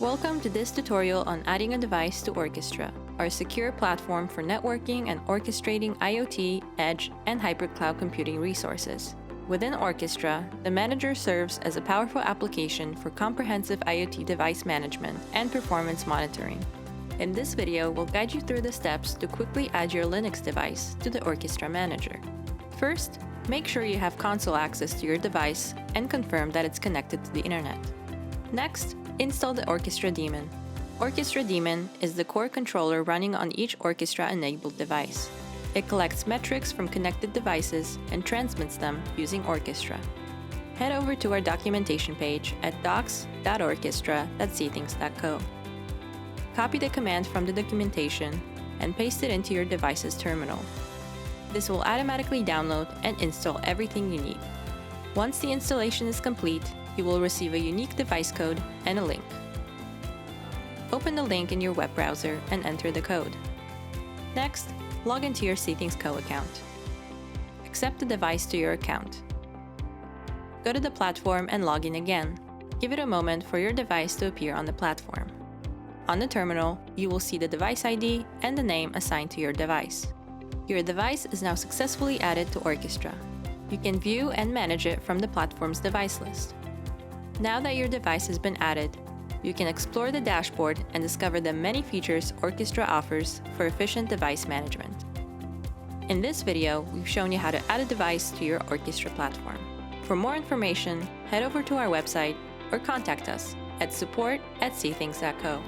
Welcome to this tutorial on adding a device to Orchestra, our secure platform for networking and orchestrating IoT, edge, and hybrid cloud computing resources. Within Orchestra, the manager serves as a powerful application for comprehensive IoT device management and performance monitoring. In this video, we'll guide you through the steps to quickly add your Linux device to the Orchestra Manager. First, make sure you have console access to your device and confirm that it's connected to the internet. Next, install the Orchestra daemon. Orchestra daemon is the core controller running on each Orchestra-enabled device. It collects metrics from connected devices and transmits them using Orchestra. Head over to our documentation page at docs.orchestra.cthings.co. Copy the command from the documentation and paste it into your device's terminal. This will automatically download and install everything you need. Once the installation is complete, you will receive a unique device code and a link. Open the link in your web browser and enter the code. Next, log into your cthings.co account. Accept the device to your account. Go to the platform and log in again. Give it a moment for your device to appear on the platform. On the terminal, you will see the device ID and the name assigned to your device. Your device is now successfully added to Orchestra. You can view and manage it from the platform's device list. Now that your device has been added, you can explore the dashboard and discover the many features Orchestra offers for efficient device management. In this video, we've shown you how to add a device to your Orchestra platform. For more information, head over to our website or contact us at support@cthings.co.